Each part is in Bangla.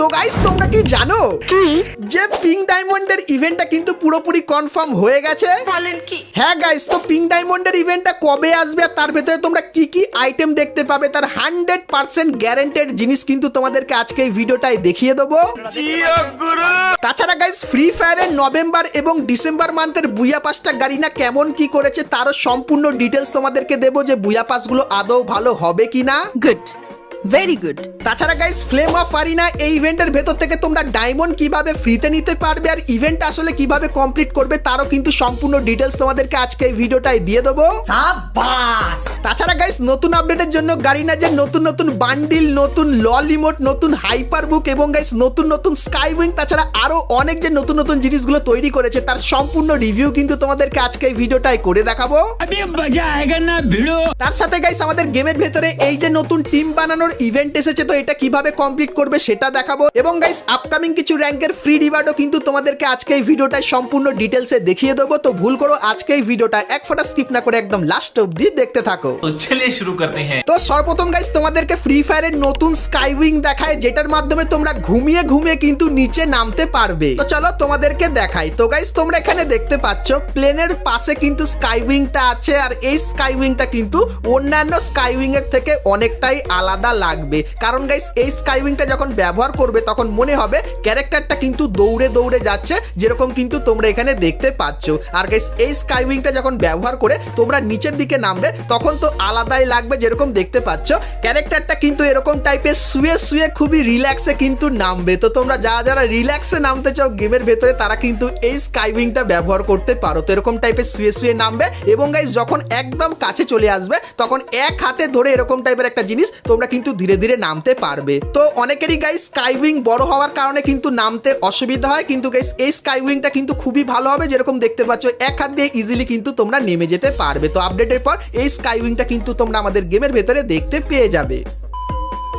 তো গাইস তোমরা কি জানো যে পিঙ্ক ডায়মন্ডের ইভেন্টটা কিন্তু পুরোপুরি কনফার্ম হয়ে গেছে? বলেন কি? হ্যাঁ গাইস, তো পিঙ্ক ডায়মন্ডের ইভেন্টটা কবে আসবে আর তার ভেতরে তোমরা কি কি আইটেম দেখতে পাবে তার 100% গ্যারান্টেড জিনিস কিন্তু তোমাদেরকে আজকে এই ভিডিওটাই দেখিয়ে দেবো। তাছাড়া গাইস ফ্রি ফায়ারের নভেম্বর এবং ডিসেম্বর মান্থের বুয়া পাসটা গারিনা কেমন কি করেছে তারও সম্পূর্ণ ডিটেলস তোমাদেরকে দেবো যে বুয়া পাসগুলো আদৌ ভালো হবে কিনা। Good, very good. তাছাড়া গাইস ফ্লেম অফ আরিনা এই ইভেন্টের ভেতর থেকে তোমরা ডায়মন্ড কিভাবে ফ্রিতে নিতে পারবে আর ইভেন্ট আসলে কিভাবে কমপ্লিট করবে তারও কিন্তু সম্পূর্ণ ডিটেলস তোমাদেরকে আজকে এই ভিডিওটাই দিয়ে দেবো। সাবাস। তাছাড়া গাইস নতুন আপডেটের জন্য গারিনা যে নতুন নতুন বান্ডিল, নতুন লল ইমোট, নতুন হাইপার বুক এবং গাইস নতুন নতুন স্কাই উইং তাছাড়া আরো অনেক যে নতুন নতুন জিনিসগুলো তৈরি করেছে তার সম্পূর্ণ রিভিউ কিন্তু তোমাদেরকে আজকে এই ভিডিওটাই করে দেখাবো। তার সাথে গাইস আমাদের গেমের ভেতরে এই যে নতুন টিম বানানোর ইভেন্ট এসেছে তো এটা কিভাবে কমপ্লিট করবে সেটা দেখাবো এবং গাইস আপকামিং কিছু র্যাঙ্কের ফ্রি রিওয়ার্ডও কিন্তু তোমাদেরকে আজকে এই ভিডিওটায় সম্পূর্ণ ডিটেলসে দেখিয়ে দেবো। তো ভুল করো আজকে এই ভিডিওটা এক ফোঁটা স্কিপ না করে একদম লাস্ট অবধি দেখতে থাকো। তো চলিয়ে শুরু করতে হ্যাঁ। তো সর্বপ্রথম গাইস তোমাদেরকে ফ্রি ফায়ারের নতুন স্কাই উইং দেখায় যেটার মাধ্যমে তোমরা ঘুমিয়ে ঘুমিয়ে কিন্তু নিচে নামতে পারবে। তো চলো তোমাদেরকে দেখাই। তো গাইস তোমরা এখানে দেখতে পাচ্ছ প্লেনের পাশে কিন্তু স্কাই উইংটা আছে আর এই স্কাই উইংটা কিন্তু অন্যান্য স্কাই উইং এর থেকে অনেকটাই আলাদা লাগবে কারণ গাইস এই স্কাই উইংটা যখন ব্যবহার করবে তখন মনে হবে ক্যারেক্টারটা কিন্তু দৌড়ে দৌড়ে যাচ্ছে যেরকম কিন্তু তোমরা এখানে দেখতে পাচ্ছ। আর গাইস এই স্কাই উইংটা যখন ব্যবহার করে তোমরা নিচের দিকে নামবে তখন তো আলাদাই লাগবে যেরকম দেখতে পাচ্ছ ক্যারেক্টারটা কিন্তু এরকম টাইপের শুয়ে শুয়ে খুবই রিল্যাক্সে কিন্তু নামবে। তো তোমরা যারা রিল্যাক্সে নামতে চাও গেমের ভেতরে তারা কিন্তু এই স্কাই উইংটা ব্যবহার করতে পারো। তো এরকম টাইপের শুয়ে শুয়ে নামবে এবং গাইস যখন একদম কাছে চলে আসবে তখন এক হাতে ধরে এরকম টাইপের একটা জিনিস তোমরা কিন্তু ধীরে ধীরে নামতে পারবে। তো অনেকেরই গাইস স্কাই উইং বড় হওয়ার কারণে কিন্তু নামতে অসুবিধা হয় কিন্তু গাইস এই স্কাই উইংটা কিন্তু খুবই ভালো হবে যেরকম দেখতে পাচ্ছ এক হাত দিয়ে ইজিলি কিন্তু তোমরা নেমে যেতে পারবে। তো আপডেটের পর এই স্কাই উইংটা কিন্তু তোমরা আমাদের গেমের ভেতরে দেখতে পেয়ে যাবে।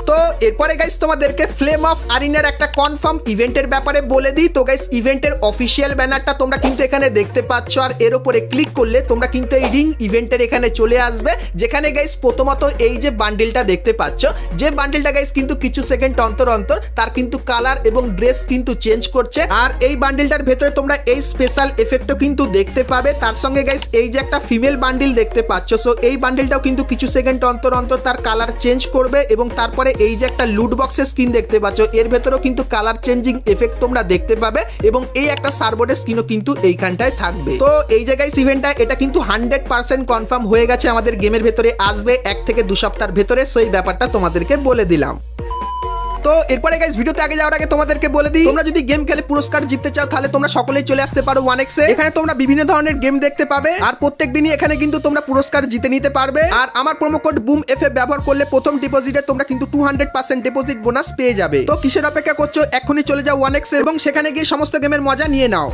তো এরপরে গাইস তোমাদেরকে ফ্লেম অফ আরিনার একটা কনফার্ম ইভেন্টের ব্যাপারে বলে দিই। তো গাইস ইভেন্টের অফিসিয়াল ব্যানারটা তোমরা কিন্তু এখানে দেখতে পাচ্ছ আর এর উপরে ক্লিক করলে তোমরা কিন্তু এই রিং ইভেন্টের এখানে চলে আসবে যেখানে গাইস প্রথমত এই যে বান্ডিলটা দেখতে পাচ্ছ যে বান্ডিলটা গাইস কিন্তু কিছু সেকেন্ড অন্তর অন্তর তার কিন্তু কালার এবং ড্রেস কিন্তু চেঞ্জ করছে আর এই বান্ডিলটার ভেতরে তোমরা এই স্পেশাল এফেক্টও কিন্তু দেখতে পাবে। তার সঙ্গে গাইস এই যে একটা ফিমেল বান্ডিল দেখতে পাচ্ছ সো এই বান্ডিলটাও কিন্তু কিছু সেকেন্ড অন্তর অন্তর তার কালার চেঞ্জ করবে এবং তারপরে এই যে একটা লুট বক্সের স্কিন দেখতে পাচ্ছ এর ভেতরেও কিন্তু কালার চেঞ্জিং এফেক্ট তোমরা দেখতে পাবে এবং এই একটা সার্বোর্ডের স্কিনও কিন্তু এইখানটায় থাকবে। তো এই জায়গায় ইভেন্টটা এটা কিন্তু 100% কনফার্ম হয়ে গেছে আমাদের গেমের ভেতরে আসবে 1 থেকে 2 সপ্তাহের ভেতরে। সেই ব্যাপারটা তোমাদেরকে বলে দিলাম। তো এরপরে গাইস ভিডিওতে আগে যাওয়ার আগে তোমাদেরকে বলে দিই তোমরা যদি গেম খেলে পুরস্কার জিততে চাও তাহলে তোমরা সকলেই চলে আসতে পারো 1x এ। এখানে তোমরা বিভিন্ন ধরনের গেম দেখতে পাবে আর প্রত্যেকদিনই এখানে কিন্তু তোমরা পুরস্কার জিতে নিতে পারবে আর আমার প্রোমো কোড বুম এফ ব্যবহার করলে প্রথম ডিপোজিটে তোমরা কিন্তু 200% ডিপোজিট বোনাস পেয়ে যাবে। তো কিসের অপেক্ষা করছো এখনই চলে যাও 1x এ এবং সেখানে গিয়ে সমস্ত গেমের মজা নিয়ে নাও।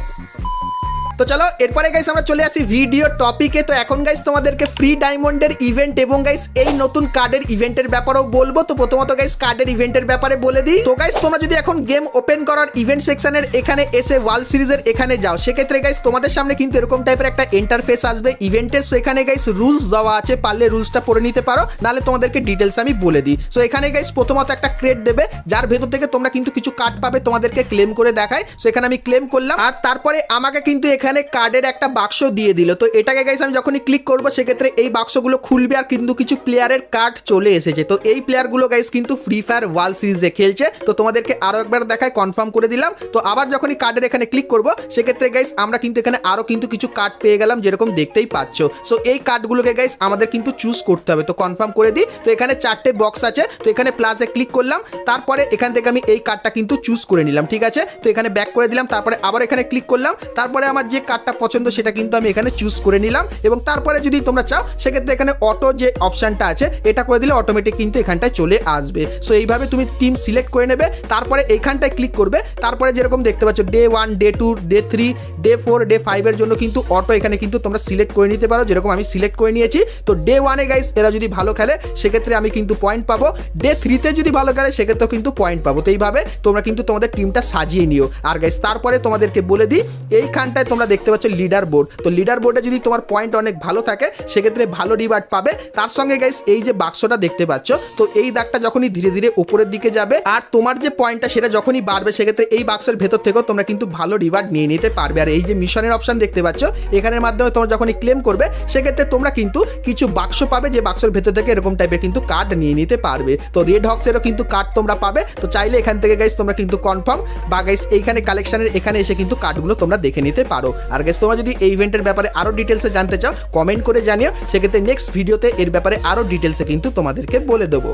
তো চলো এরপরে গাইস আমরা চলে আসি ভিডিও টপিকে। তো এখন গাইস তোমাদেরকে ফ্রি ডায়মন্ডের ইভেন্ট এবং গাইস এই নতুন কার্ডের ইভেন্টের ব্যাপারেও বলবো। তো প্রথমত গাইস কার্ডের ইভেন্টের ব্যাপারে বলে দিই। তো গাইস তোমরা যদি এখন গেম ওপেন করার ইভেন্ট সেকশনের এখানে এসে ওয়ার্ল্ড সিরিজের এখানে যাও সেক্ষেত্রে গাইস তোমাদের সামনে কিন্তু এরকম টাইপের একটা ইন্টারফেস আসবে ইভেন্টের। সো এখানে গাইস রুলস দেওয়া আছে, পারলে রুলসটা পড়ে নিতে পারো নাহলে তোমাদেরকে ডিটেলস আমি বলে দিই। সো এখানে গাইস প্রথমত একটা ক্রেট দেবে যার ভেতর থেকে তোমরা কিন্তু কিছু কার্ড পাবে তোমাদেরকে ক্লেম করে দেখায়। সো এখানে আমি ক্লেম করলাম আর তারপরে আমাকে কিন্তু এখানে কার্ডের একটা বাক্স দিয়ে দিল। তো এটাকে গাইস আমি যখনই ক্লিক করব সেক্ষেত্রে এই বাক্সগুলো খুলবে আর কিন্তু কিছু প্লেয়ারের কার্ড চলে এসেছে। তো এই প্লেয়ারগুলো গাইস কিন্তু ফ্রি ফায়ার ওয়ার্ল্ড সিরিজে খেলছে। তো তোমাদেরকে আরো একবার দেখায় কনফার্ম করে দিলাম। তো আবার যখনই কার্ডের এখানে ক্লিক করব সেক্ষেত্রে গাইস আমরা কিন্তু এখানে আরো কিন্তু কিছু কার্ড পেয়ে গেলাম যেরকম দেখতেই পাচ্ছ। সো এই কার্ডগুলোকে গাইস আমাদের কিন্তু চুজ করতে হবে। তো কনফার্ম করে দিই। তো এখানে 4টে বক্স আছে তো এখানে প্লাসে ক্লিক করলাম তারপরে এখান থেকে আমি এই কার্ডটা কিন্তু চুজ করে নিলাম। ঠিক আছে, তো এখানে ব্যাক করে দিলাম তারপরে আবার এখানে ক্লিক করলাম তারপরে আমার যে কার্ডটা পছন্দ সেটা কিন্তু আমি এখানে চুজ করে নিলাম এবং তারপরে যদি তোমরা চাও সেক্ষেত্রে এখানে অটো যে অপশনটা আছে এটা করে দিলে অটোমেটিক কিন্তু এখানটায় চলে আসবে। সো এইভাবে তুমি টিম সিলেক্ট করে নেবে তারপরে এইখানটায় ক্লিক করবে তারপরে যেরকম দেখতে পাচ্ছ day 1 day 2 day 3 day 4 day 5 এর জন্য কিন্তু অটো এখানে কিন্তু তোমরা সিলেক্ট করে নিতে পারো যেরকম আমি সিলেক্ট করে নিয়েছি। তো ডে 1 এ গাইস এরা যদি ভালো খেলে সেক্ষেত্রে আমি কিন্তু পয়েন্ট পাবো, ডে 3 তে যদি ভালো খেলে সেক্ষেত্রেও কিন্তু পয়েন্ট পাবো। তো এইভাবে তোমরা কিন্তু তোমাদের টিমটা সাজিয়ে নিও। আর গাইস তারপরে তোমাদেরকে বলে দিই এইখানটায় তোমরা দেখতে পাচ্ছ লিডার বোর্ড। তো লিডার বোর্ডে যদি তোমার পয়েন্ট অনেক ভালো থাকে সেক্ষেত্রে ভালো রিওয়ার্ড পাবে। তার সঙ্গে গাইস এই যে বাক্সটা দেখতে পাচ্ছ, তো এই দাগটা যখনই ধীরে ধীরে উপরের দিকে যাবে আর তোমার যে পয়েন্টটা সেটা যখনই বাড়বে সেক্ষেত্রে এই বাক্সের ভেতর থেকেও তোমরা কিন্তু ভালো রিওয়ার্ড নিয়ে নিতে পারবে। আর এই যে মিশনের অপশন দেখতে পাচ্ছ, এখানের মাধ্যমে তোমরা যখনই ক্লেম করবে সেক্ষেত্রে তোমরা কিন্তু কিছু বাক্স পাবে, যে বাক্সের ভেতর থেকে এরকম টাইপের কিন্তু কার্ড নিয়ে নিতে পারবে। তো রেড হক্সেরও কিন্তু কার্ড তোমরা পাবে। তো চাইলে এখান থেকে গাইস তোমরা কিন্তু কনফার্ম বা গাইস এইখানে কালেকশনের এখানে এসে কিন্তু কার্ডগুলো তোমরা দেখে নিতে পারো। আর গাইস তোমরা যদি এই ইভেন্টের ব্যাপারে আরো ডিটেলসে জানতে চাও কমেন্ট করে জানিও, সেক্ষেত্রে নেক্সট ভিডিওতে এর ব্যাপারে আরো ডিটেলসে কিন্তু তোমাদেরকে বলে দেবো।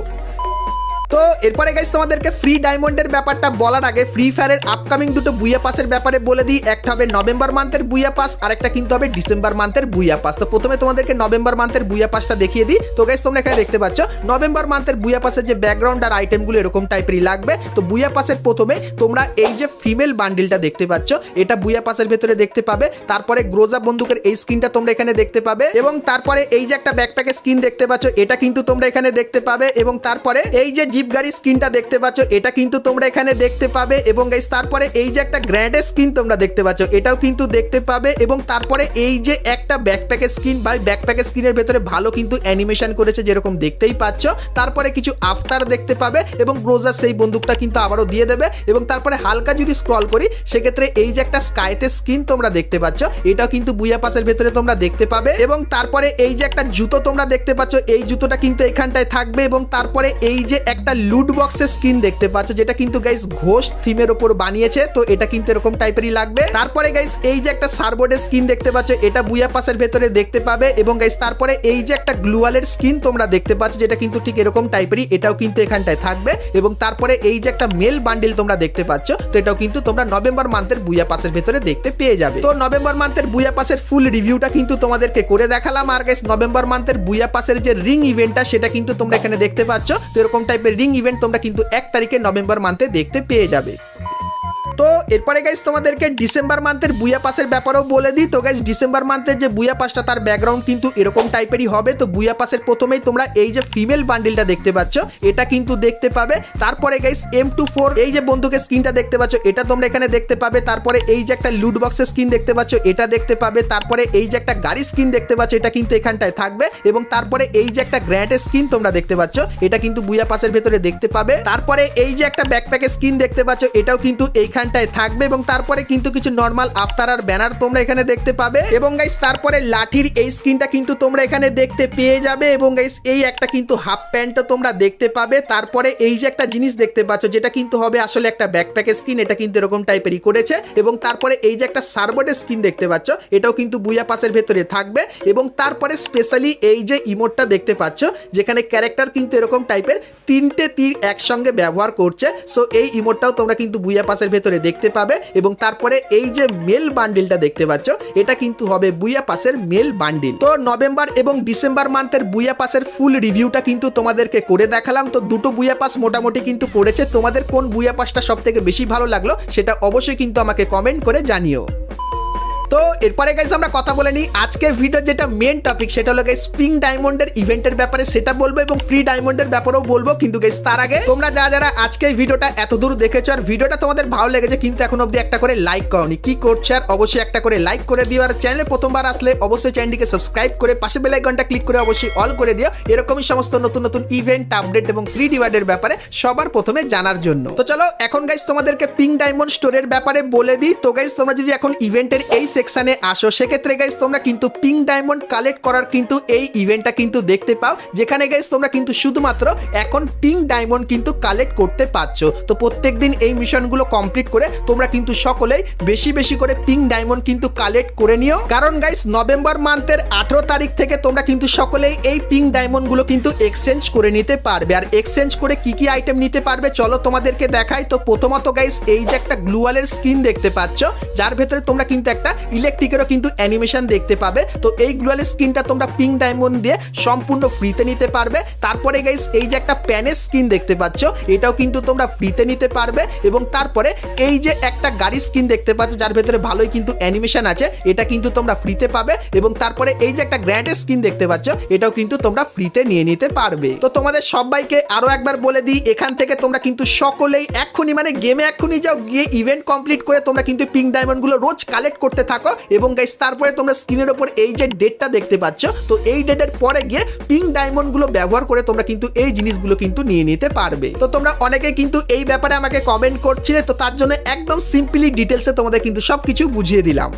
তো এরপরে গাইস তোমাদেরকে ফ্রি ডায়মন্ডের ব্যাপারটা বলার আগে ফ্রি ফায়ারের আপকামিং দুটো বুইয়া পাসের ব্যাপারে বলে দিই। একটা হবে নভেম্বর মান্থের বুইয়া পাস, আর একটা কিন্তু হবে ডিসেম্বর মান্থের বুইয়া পাস। তো প্রথমে তোমাদেরকে নভেম্বর মান্থের বুইয়া পাসটা দেখিয়ে দিই। তো গাইস তোমরা এখানে দেখতে পাচ্ছ নভেম্বর মান্থের বুইয়া পাসের যে ব্যাকগ্রাউন্ড আর আইটেমগুলো এরকম টাইপেরই লাগবে। তো বুইয়া পাসের প্রথমে তোমরা এই যে ফিমেল বান্ডিলটা দেখতে পাচ্ছ, এটা বুইয়া পাসের ভেতরে দেখতে পাবে। তারপরে গ্রোজা বন্দুকের এই স্কিনটা তোমরা এখানে দেখতে পাবে, এবং তারপরে এই যে একটা ব্যাকপ্যাকের স্কিন দেখতে পাচ্ছ এটা কিন্তু তোমরা এখানে দেখতে পাবে, এবং তারপরে এই যে জিপ গাড়ি স্কিনটা দেখতে পাচ্ছ এটা কিন্তু তোমরা এখানে দেখতে পাবে, এবং গাইস তারপরে এই যে একটা গ্র্যান্ড স্কিন তোমরা দেখতে পাচ্ছ এটাও কিন্তু দেখতে পাবে, এবং তারপরে এই যে একটা ব্যাকপ্যাকের স্কিন বা ব্যাকপ্যাকের স্কিনের ভেতরে ভালো কিন্তু অ্যানিমেশন করেছে যেরকম দেখতেই পাচ্ছ। তারপরে কিছু আফতার দেখতে পাবে, এবং গ্রোজার সেই বন্দুকটা কিন্তু আবারও দিয়ে দেবে, এবং তারপরে হালকা যদি স্ক্রল করি সেক্ষেত্রে এই যে একটা স্কাইতে স্কিন তোমরা দেখতে পাচ্ছ এটাও কিন্তু বুইয়া পাসের ভেতরে তোমরা দেখতে পাবে, এবং তারপরে এই যে একটা জুতো তোমরা দেখতে পাচ্ছ এই জুতোটা কিন্তু এখানটায় থাকবে, এবং তারপরে এই যে একটা লুট বক্সের স্কিন দেখতে পাচ্ছ যেটা কিন্তু গাইস ঘোস্ট থিমের উপর বানিয়েছে, তো এটা কিন্তু এরকম টাইপেরই লাগবে। তারপরে গাইস এই যে একটা সার্বোর্ডের স্কিন দেখতে পাচ্ছ এটা বুইয়া পাসের ভেতরে দেখতে পাবে, এবং গাইস তারপরে এই যে একটা গ্লুয়ালের স্কিন তোমরা দেখতে পাচ্ছ যেটা কিন্তু ঠিক এরকম টাইপেরই, এটাও কিন্তু এখানটায় থাকবে, এবং তারপরে এই যে একটা মেল বান্ডিল তোমরা দেখতে পাচ্ছ তো এটাও কিন্তু তোমরা নভেম্বর মান্থের বুইয়া পাসের ভেতরে দেখতে পেয়ে যাবে। তো নভেম্বর মান্থের বুইয়া পাসের ফুল রিভিউটা কিন্তু তোমাদেরকে করে দেখালাম। আর গাইস নভেম্বর মান্থের বুইয়া পাসের যে রিং ইভেন্টটা সেটা কিন্তু তোমরা এখানে দেখতে পাচ্ছ, তো এরকম টাইপের রিং ইভেন্ট তোমরা কিন্তু 1 তারিখে নভেম্বর মান্থে দেখতে পেয়ে যাবে। তো এরপরে গাইস তোমাদেরকে ডিসেম্বর মান্থের বুইয়া পাসের ব্যাপারেও বলে দিই। তো গাইস ডিসেম্বর মান্থের যে বুইয়া পাসটা তার ব্যাকগ্রাউন্ড কিন্তু এরকম টাইপেরই হবে। তো বুইয়া পাসের প্রথমেই তোমরা এই যে ফিমেল বান্ডিলটা দেখতে পাচ্ছ এটা কিন্তু দেখতে পাবে। তারপরে গাইস M24 এই যে বন্দুকের স্কিনটা দেখতে পাচ্ছ এটা তোমরা এখানে দেখতে পাবে। তারপরে এই যে একটা লুট বক্সের স্কিন দেখতে পাচ্ছ এটা দেখতে পাবে। তারপরে এই যে একটা গাড়ি স্কিন দেখতে পাচ্ছ এটা কিন্তু এখানটায় থাকবে, এবং তারপরে এই যে একটা গ্র্যান্ড স্কিন তোমরা দেখতে পাচ্ছ এটা কিন্তু বুইয়া পাসের ভেতরে দেখতে পাবে। তারপরে এই যে একটা ব্যাকপ্যাকের স্কিন দেখতে পাচ্ছ এটাও কিন্তু এইখানটায় থাকবে, এবং তারপরে কিন্তু কিছু নরমাল আফতার আর ব্যানার তোমরা এখানে দেখতে পাবে, এবং গাইস তারপরে লাঠির এই স্কিনটা কিন্তু তোমরা এখানে দেখতে পেয়ে যাবে, এবং গাইস এই একটা কিন্তু হাফ প্যান্টও তোমরা দেখতে পাবে। তারপরে এই যে একটা জিনিস দেখতে পাচ্ছ যেটা কিন্তু হবে আসলে একটা ব্যাকপ্যাকের স্কিন, এটা কিন্তু এরকম টাইপেরই করেছে, এবং তারপরে এই যে একটা সার্বোর্ডের স্কিন দেখতে পাচ্ছ এটাও কিন্তু বুইয়া পাসের ভেতরে থাকবে, এবং তারপরে স্পেশালি এই যে ইমোটটা দেখতে পাচ্ছ যেখানে ক্যারেক্টার কিন্তু এরকম টাইপের 3টে তীর একসঙ্গে ব্যবহার করছে, সো এই ইমোটটাও তোমরা কিন্তু বুইয়া পাসের ভেতরে দেখতে পাবে, এবং তারপরে এই যে মেল বান্ডিলটা দেখতে পাচ্ছ এটা কিন্তু হবে বুইয়া পাসের মেল বান্ডিল। তো নভেম্বর এবং ডিসেম্বর মান্থের বুইয়া পাসের ফুল রিভিউটা কিন্তু তোমাদেরকে করে দেখালাম। তো দুটো বুইয়া পাস মোটামুটি কিন্তু করেছে, তোমাদের কোন বুইয়া পাসটা সব থেকে বেশি ভালো লাগলো সেটা অবশ্যই কিন্তু আমাকে কমেন্ট করে জানিও। তো এরপরে গাইস আমরা কথা বলে নিই আজকের ভিডিওর যেটা মেন টপিক সেটা হলো গাইস স্প্রিং ডায়মন্ডের ইভেন্টের ব্যাপারে সেটা বলবো, এবং ফ্রি ডায়মন্ডের ব্যাপারেও বলবো। কিন্তু গাইস তার আগে তোমরা যারা আজকে ভিডিওটা এত দূর দেখেছো আর ভিডিওটা তোমাদের ভালো লেগেছে কিন্তু এখন অবধি একটা করে লাইক করোনি, কি করছো? আর অবশ্যই একটা করে লাইক করে দিও, আর চ্যানেলে প্রথমবার আসলে অবশ্যই চ্যানেলটিকে সাবস্ক্রাইব করে পাশে বেল আইকনটা ক্লিক করে অবশ্যই অল করে দিও, এরকমই সমস্ত নতুন নতুন ইভেন্ট আপডেট এবং ফ্রি রিওয়ার্ডের ব্যাপারে সবার প্রথমে জানার জন্য। তো চলো এখন গাইস তোমাদেরকে পিং ডায়মন্ড স্টোরের ব্যাপারে বলে দিই। তো গাইস তোমরা যদি এখন ইভেন্টের এই সেকশনে আসো সেক্ষেত্রে গাইস তোমরা কিন্তু পিং ডায়মন্ড কালেক্ট করার কিন্তু এই ইভেন্টটা কিন্তু দেখতে পাও, যেখানে গাইস তোমরা কিন্তু শুধুমাত্র এখন পিং ডায়মন্ড কিন্তু কালেক্ট করতে পারছো। তো প্রত্যেকদিন এই মিশনগুলো কমপ্লিট করে তোমরা কিন্তু সকলেই বেশি বেশি করে পিং ডায়মন্ড কিন্তু কালেক্ট করে নিও, কারণ গাইস নভেম্বর মান্থের 18 তারিখ থেকে তোমরা কিন্তু সকলেই এই পিং ডায়মন্ড গুলো কিন্তু এক্সচেঞ্জ করে নিতে পারবে। আর এক্সচেঞ্জ করে কি কি আইটেম নিতে পারবে চলো তোমাদেরকে দেখাই। তো প্রথমত গাইস এই যে একটা গ্লুয়ালের স্কিন দেখতে পাচ্ছ যার ভেতরে তোমরা কিন্তু একটা ইলেকট্রিকেরও কিন্তু অ্যানিমেশন দেখতে পাবে। তো এই গ্লুয়ালের স্কিনটা তোমরা পিং ডায়মন্ড দিয়ে সম্পূর্ণ ফ্রিতে নিতে পারবে। তারপরে গাইস এই যে একটা প্যানের স্কিন দেখতে পাচ্ছ এটাও কিন্তু তোমরা ফ্রিতে নিতে পারবে, এবং তারপরে এই যে একটা গাড়ি স্কিন দেখতে পাচ্ছ যার ভেতরে ভালোই কিন্তু অ্যানিমেশন আছে এটা কিন্তু তোমরা ফ্রিতে পাবে, এবং তারপরে এই যে একটা গ্র্যান্ড স্কিন দেখতে পাচ্ছ এটাও কিন্তু তোমরা ফ্রিতে নিয়ে নিতে পারবে। তো তোমাদের সবাইকে আরো একবার বলে দিই এখান থেকে তোমরা কিন্তু সকলেই এক্ষুনি মানে গেমে এক্ষুনি যাও, গিয়ে ইভেন্ট কমপ্লিট করে তোমরা কিন্তু পিং ডায়মন্ড গুলো রোজ কালেক্ট করতে থাকো এবং গাইস তারপরে তোমরা স্ক্রিনের ওপর এই যে ডেটটা দেখতে পাচ্ছ, তো এই ডেটের পরে গিয়ে পিঙ্ক ডায়মন্ড গুলো ব্যবহার করে তোমরা কিন্তু এই জিনিসগুলো কিন্তু নিয়ে নিতে পারবে। তো তোমরা অনেকে কিন্তু এই ব্যাপারে আমাকে কমেন্ট করছিলে, তো তার জন্য একদম সিম্পলি ডিটেলসে তোমাদের কিন্তু সবকিছু বুঝিয়ে দিলাম।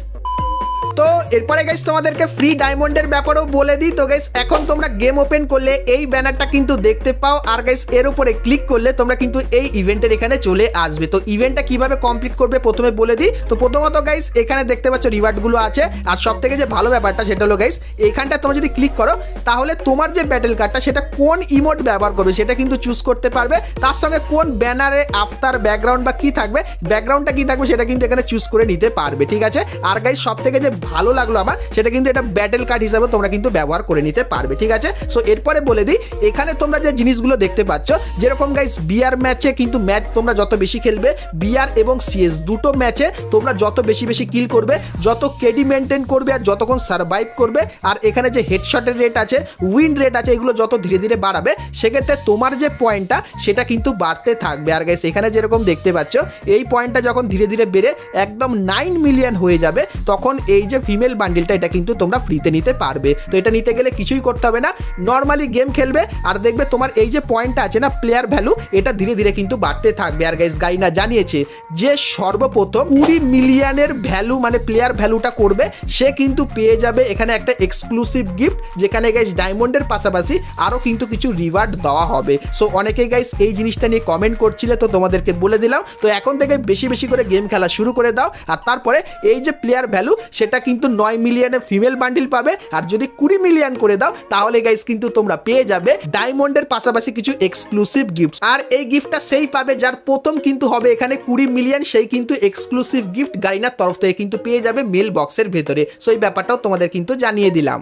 তো এরপরে গাইস তোমাদেরকে ফ্রি ডায়মন্ডের ব্যাপারেও বলে দিই। তো গাইস এখন তোমরা গেম ওপেন করলে এই ব্যানারটা কিন্তু দেখতে পাও, আর গাইস এর উপরে ক্লিক করলে তোমরা কিন্তু এই ইভেন্টের এখানে চলে আসবে। তো ইভেন্টটা কিভাবে কমপ্লিট করবে প্রথমে বলে দিই। তো প্রথমত গাইস এখানে দেখতে পাচ্ছ রিওয়ার্ডগুলো আছে, আর সব থেকে যে ভালো ব্যাপারটা সেটা হলো গাইস এইখানটা তোমরা যদি ক্লিক করো তাহলে তোমার যে ব্যাটেল কার্ডটা সেটা কোন ইমোট ব্যবহার করবে সেটা কিন্তু চুজ করতে পারবে, তার সঙ্গে কোন ব্যানারে আফতার ব্যাকগ্রাউন্ড বা কি থাকবে, ব্যাকগ্রাউন্ডটা কি থাকবে সেটা কিন্তু এখানে চুজ করে নিতে পারবে, ঠিক আছে। আর গাইস সব থেকে যে ভালো লাগলো আমার সেটা কিন্তু এটা ব্যাটেল কার্ড হিসাবে তোমরা কিন্তু ব্যবহার করে নিতে পারবে, ঠিক আছে। সো এরপরে বলে দিই এখানে তোমরা যে জিনিসগুলো দেখতে পাচ্ছ, যেরকম গাইস বিআর ম্যাচে কিন্তু ম্যাচ তোমরা যত বেশি খেলবে, বিআর এবং সিএস দুটো ম্যাচে তোমরা যত বেশি বেশি কিল করবে, যত কেডি মেনটেন করবে আর যতক্ষণ সার্ভাইভ করবে, আর এখানে যে হেডশটের রেট আছে, উইন রেট আছে, এগুলো যত ধীরে ধীরে বাড়াবে সেক্ষেত্রে তোমার যে পয়েন্টটা সেটা কিন্তু বাড়তে থাকবে। আর গাইস এখানে যেরকম দেখতে পাচ্ছ এই পয়েন্টটা যখন ধীরে ধীরে বেড়ে একদম 9 মিলিয়ন হয়ে যাবে তখন এই যে ফিমেল বান্ডিলটা এটা কিন্তু তোমরা ফ্রিতে নিতে পারবে। তো এটা নিতে গেলে কিছুই করতে হবে না, নর্মালি গেম খেলবে আর দেখবে তোমার এই যে পয়েন্টটা আছে না প্লেয়ার ভ্যালু, এটা ধীরে ধীরে কিন্তু বাড়তে থাকবে। আর গাইস গাইনা জানিয়েছে যে সর্বপ্রথম 20 মিলিয়নের ভ্যালু মানে প্লেয়ার ভ্যালুটা করবে সে কিন্তু পেয়ে যাবে এখানে একটা এক্সক্লুসিভ গিফট, যেখানে গাইস ডায়মন্ডের পাশাপাশি আরও কিন্তু কিছু রিওয়ার্ড দেওয়া হবে। সো অনেকেই গাইস এই জিনিসটা নিয়ে কমেন্ট করছিলে, তো তোমাদেরকে বলে দিলাম। তো এখন থেকে বেশি বেশি করে গেম খেলা শুরু করে দাও, আর তারপরে এই যে প্লেয়ার ভ্যালু সেটা কিন্তু 9 মিলিয়নের ফিমেল বান্ডিল পাবে, আর যদি 20 মিলিয়ন করে দাও তাহলে গাইস কিন্তু তোমরা পেয়ে যাবে ডায়মন্ডের পাশাপাশি কিছু এক্সক্লুসিভ গিফট। আর এই গিফটটা সেই পাবে যার প্রথম কিন্তু হবে এখানে 20 মিলিয়ন, সেই কিন্তু এক্সক্লুসিভ গিফট গাইনার তরফ থেকে কিন্তু পেয়ে যাবে মেল বক্সের ভেতরে। সো এই ব্যাপারটাও তোমাদের কিন্তু জানিয়ে দিলাম।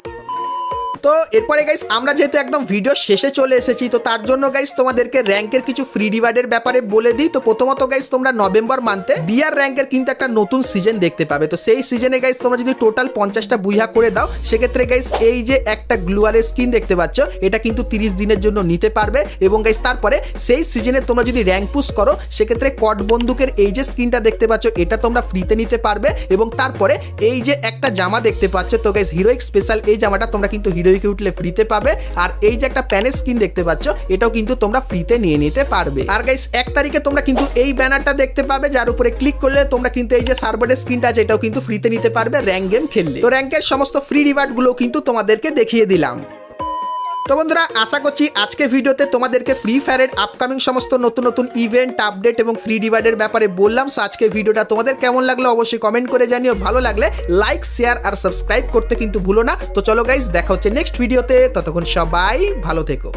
তো এরপরে গাইস আমরা যেহেতু একদম ভিডিও শেষে চলে এসেছি, তো তার জন্য গাইস তোমাদেরকে র্যাঙ্কের কিছু ফ্রি রিওয়ার্ডের ব্যাপারে বলে দিই। তো প্রথমত গাইস তোমরা নভেম্বর মান্থে বিআর র্যাঙ্কের কিন্তু একটা নতুন সিজন দেখতে পাবে। তো সেই সিজনে গাইস তোমরা যদি টোটাল 50টা বুইহা করে দাও সেক্ষেত্রে গাইস এই যে একটা গ্লুয়ালের স্কিন দেখতে পাচ্ছ এটা কিন্তু 30 দিনের জন্য নিতে পারবে। এবং গাইস তারপরে সেই সিজনে তোমরা যদি র্যাঙ্ক পুশ করো সেক্ষেত্রে কট বন্দুকের এই যে স্কিনটা দেখতে পাচ্ছ এটা তোমরা ফ্রিতে নিতে পারবে। এবং তারপরে এই যে একটা জামা দেখতে পাচ্ছ, তো গাইস হিরোইক স্পেশাল এই জামাটা তোমরা কিন্তু হিরোইকে উঠলে ফ্রিতে পাবে। আর এই যে একটা প্যানের স্কিন দেখতে পাচ্ছ এটাও কিন্তু তোমরা ফ্রিতে নিয়ে নিতে পারবে। আর গাইস 1 তারিখে তোমরা কিন্তু এই ব্যানারটা দেখতে পাবে যার উপরে ক্লিক করলে তোমরা কিন্তু এই যে সার্ভারের স্কিনটা আছে এটাও কিন্তু ফ্রিতে নিতে পারবে র্যাঙ্ক গেম খেললে। তো র্যাঙ্কের সমস্ত ফ্রি রিওয়ার্ড গুলো কিন্তু তোমাদেরকে দেখিয়ে দিলাম। তো বন্ধুরা আশা করছি আজকে ভিডিওতে তোমাদেরকে ফ্রি ফায়ারের আপকামিং সমস্ত নতুন নতুন ইভেন্ট আপডেট এবং ফ্রি রিওয়ার্ডের ব্যাপারে বললাম। সো আজকে ভিডিওটা তোমাদের কেমন লাগলো অবশ্যই কমেন্ট করে জানিও, ভালো লাগলে লাইক শেয়ার আর সাবস্ক্রাইব করতে কিন্তু ভুলো না। তো চলো গাইস দেখা হচ্ছে নেক্সট ভিডিওতে, ততক্ষণ সবাই ভালো থেকো।